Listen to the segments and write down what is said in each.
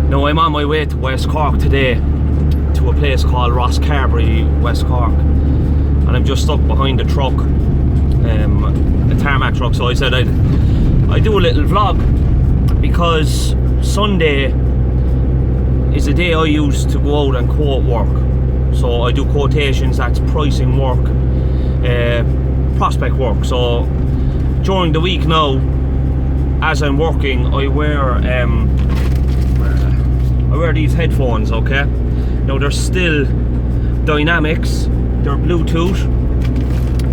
Now I'm on my way to West Cork today, to a place called Rosscarbery, West Cork, and I'm just stuck behind a truck, a tarmac truck. So I said I'd do a little vlog, because Sunday is a day I use to go out and quote work. So I do quotations, that's pricing work, prospect work. So during the week now, as I'm working, I wear these headphones, okay? Now they're still Dynamics, they're Bluetooth,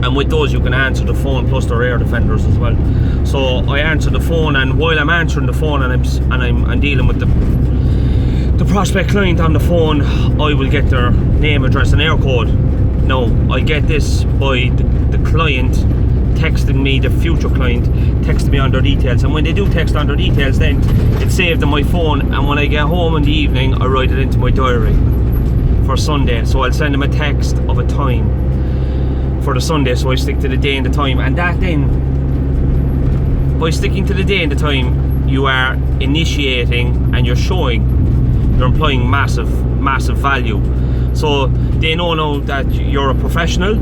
and with those you can answer the phone, plus they're air defenders as well. So I answer the phone, and while I'm answering the phone and I'm dealing with the prospect client on the phone, I will get their name, address and air code. Now I get this by the client texting me, the future client texting me on their details, and when they do text on their details, then it's saved on my phone, and when I get home in the evening I write it into my diary for Sunday. So I'll send them a text of a time for the Sunday, so I stick to the day and the time, and that then, by sticking to the day and the time, you are initiating and you're showing, you're implying massive value. So they know now that you're a professional,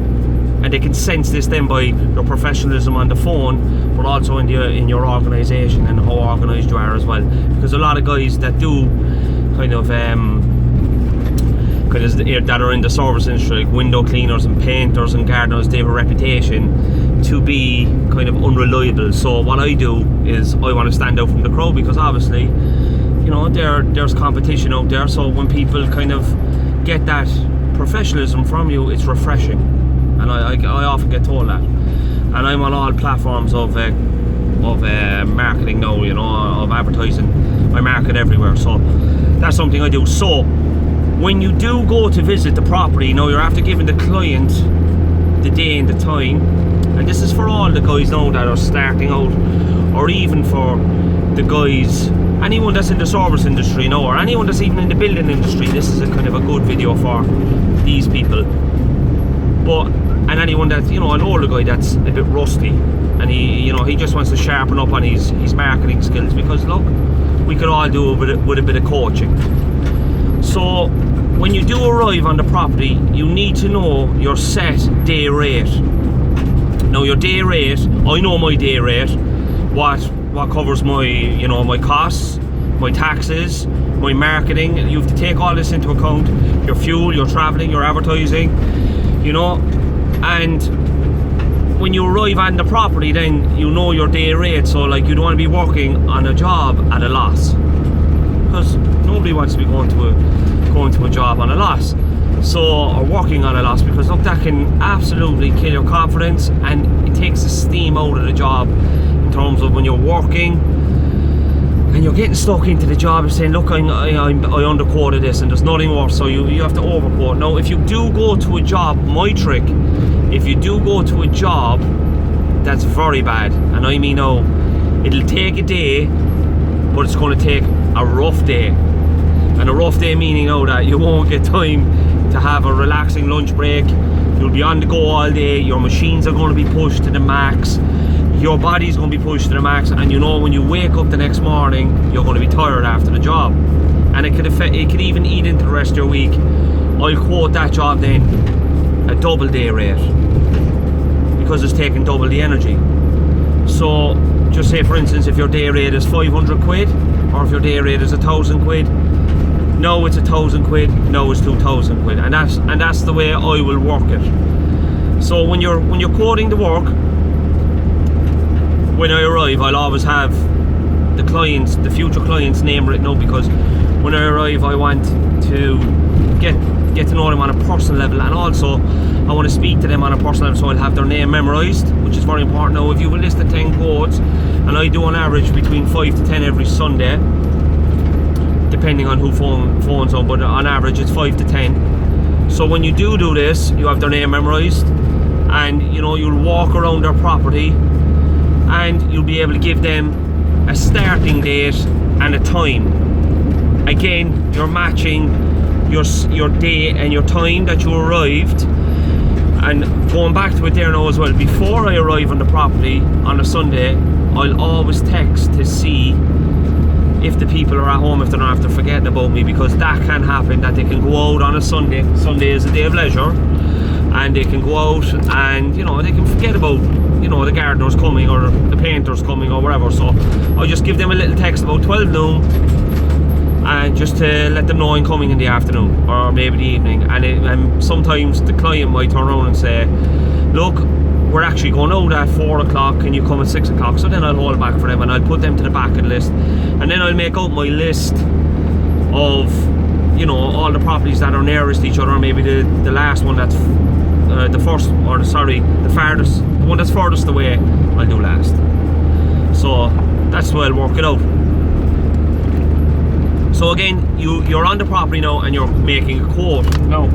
and they can sense this then by your professionalism on the phone, but also in your organisation and how organised you are as well. Because a lot of guys that do kind of that are in the service industry, like window cleaners and painters and gardeners, they have a reputation to be kind of unreliable. So what I do is I want to stand out from the crowd, because obviously, you know, there's competition out there. So when people kind of get that professionalism from you, it's refreshing. And I often get told that, and I'm on all platforms of marketing now, you know, of advertising. I market everywhere, so that's something I do. So when you do go to visit the property, now you're after giving the client the day and the time, and this is for all the guys now that are starting out, or even for the guys, anyone that's in the service industry, you know, or anyone that's even in the building industry. This is a kind of a good video for these people. And anyone that, you know, an older guy that's a bit rusty, and he just wants to sharpen up on his marketing skills, because look, we could all do with a bit of coaching. So when you do arrive on the property, you need to know your set day rate. Now your day rate, I know my day rate, what covers my, you know, my costs, my taxes, my marketing. You have to take all this into account, your fuel, your travelling, your advertising, you know. And when you arrive on the property, then you know your day rate. So like, you don't want to be working on a job at a loss, because nobody wants to be going to a job on a loss, or working on a loss, because look, that can absolutely kill your confidence, and it takes the steam out of the job, in terms of when you're working and you're getting stuck into the job and saying, look, I underquoted this and there's nothing worse. So you have to overquote. Now if you do go to a job, my trick, if you do go to a job that's very bad, and I mean, no, it'll take a day, but it's going to take a rough day. And a rough day meaning now that you won't get time to have a relaxing lunch break. You'll be on the go all day, your machines are going to be pushed to the max, your body's going to be pushed to the max, and you know, when you wake up the next morning, you're going to be tired after the job, and it could even eat into the rest of your week. I'll quote that job then a double day rate, because it's taking double the energy. So just say, for instance, if your day rate is 500 quid, or if your day rate is 1,000 quid, no, it's 1,000 quid, no, it's 2,000 quid, and that's the way I will work it. So when you're quoting the work, when I arrive, I'll always have the future client's name written up, because when I arrive, I want to get to know them on a personal level, and also I want to speak to them on a personal level, so I'll have their name memorised, which is very important. Now if you have a list of 10 quotes, and I do on average between 5 to 10 every Sunday, depending on who phones on, but on average it's 5 to 10. So when you do this, you have their name memorised, and you know, you'll walk around their property, and you'll be able to give them a starting date and a time. Again, you're matching your day and your time that you arrived. And going back to it there now as well, before I arrive on the property on a Sunday, I'll always text to see if the people are at home, if they're not after forgetting about me, because that can happen, that they can go out on a Sunday. Sunday is a day of leisure, and they can go out and, you know, they can forget about, you know, the gardener's coming or the painter's coming or whatever. So I just give them a little text about 12 noon, and just to let them know I'm coming in the afternoon or maybe the evening. And sometimes the client might turn around and say, look, we're actually going out at 4 o'clock, can you come at 6 o'clock? So then I'll hold back for them and I'll put them to the back of the list, and then I'll make out my list of, you know, all the properties that are nearest each other. Maybe the last one that's the farthest, the one that's furthest away, I'll do last. So that's the way I'll work it out. So again, you're on the property now and you're making a quote. Now,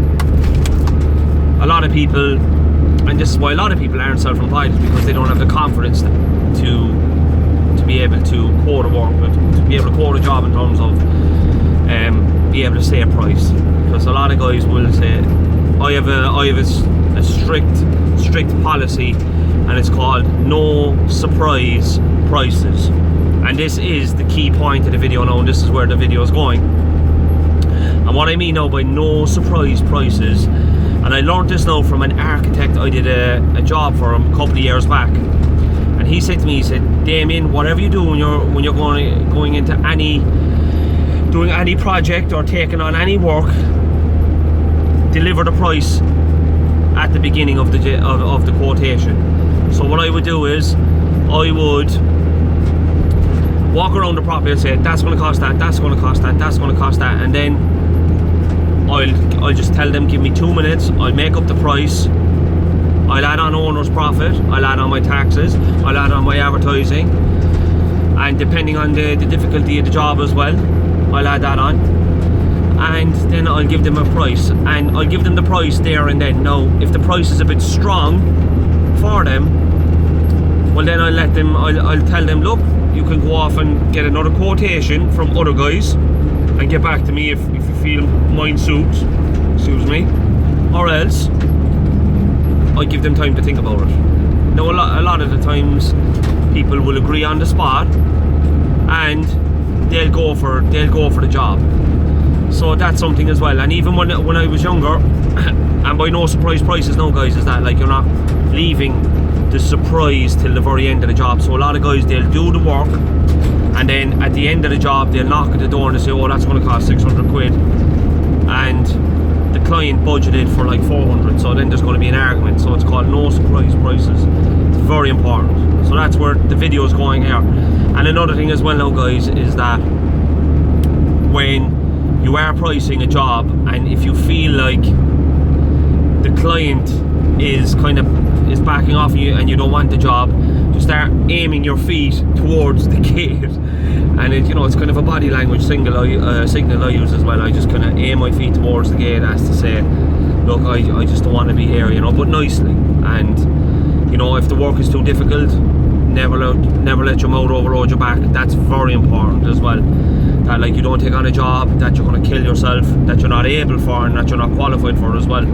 a lot of people, and this is why a lot of people aren't self-employed, is because they don't have the confidence to be able to quote a work, to be able to quote a job in terms of be able to say a price. Because a lot of guys will say, I have a strict policy, and it's called no surprise prices. And this is the key point of the video now, and this is where the video is going. And what I mean now by no surprise prices, and I learned this now from an architect I did a job for him a couple of years back, and he said to me, he said, Damien, whatever you do when you're going into doing any project or taking on any work, deliver the price at the beginning of the quotation. So what I would do is I would walk around the property and say, that's going to cost that, that's going to cost that, that's going to cost that, and then I'll just tell them, give me 2 minutes, I'll make up the price, I'll add on owner's profit, I'll add on my taxes, I'll add on my advertising, and depending on the difficulty of the job as well, I'll add that on, and then I'll give them a price, and I'll give them the price there and then. Now, if the price is a bit strong for them, well then I'll tell them, look, you can go off and get another quotation from other guys and get back to me if you feel mine suits me, or else I give them time to think about it. Now, a lot of the times people will agree on the spot and they'll go for the job. So that's something as well. And even when I was younger, and by no surprise prices now, guys, is that, like, you're not leaving the surprise till the very end of the job. So a lot of guys, they'll do the work, and then at the end of the job they'll knock at the door and they say, oh, that's going to cost 600 quid, and the client budgeted for like 400, so then there's going to be an argument. So it's called no surprise prices. It's very important. So that's where the video is going here. And another thing as well now, guys, is that when you are pricing a job, and if you feel like the client is is backing off you and you don't want the job, just start aiming your feet towards the gate. And it's kind of a body language signal I use as well. I just kind of aim my feet towards the gate as to say, look, I just don't want to be here, but nicely. And if the work is too difficult, never let your mouth overload your back. That's very important as well. That, like, you don't take on a job that you're going to kill yourself, that you're not able for, and that you're not qualified for as well.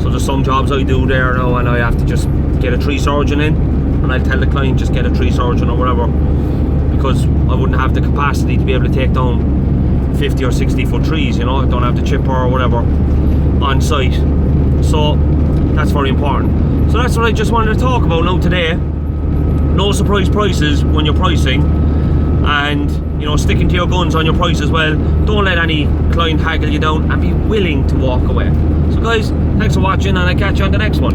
So there's some jobs I do there now, and I have to just get a tree surgeon in, and I tell the client, just get a tree surgeon or whatever, because I wouldn't have the capacity to be able to take down 50 or 60 foot trees. I don't have the chipper or whatever on site. So that's very important. So that's what I just wanted to talk about now today. No surprise prices when you're pricing, and sticking to your guns on your price as well. Don't let any client haggle you down, and be willing to walk away. So guys, thanks for watching, and I'll catch you on the next one.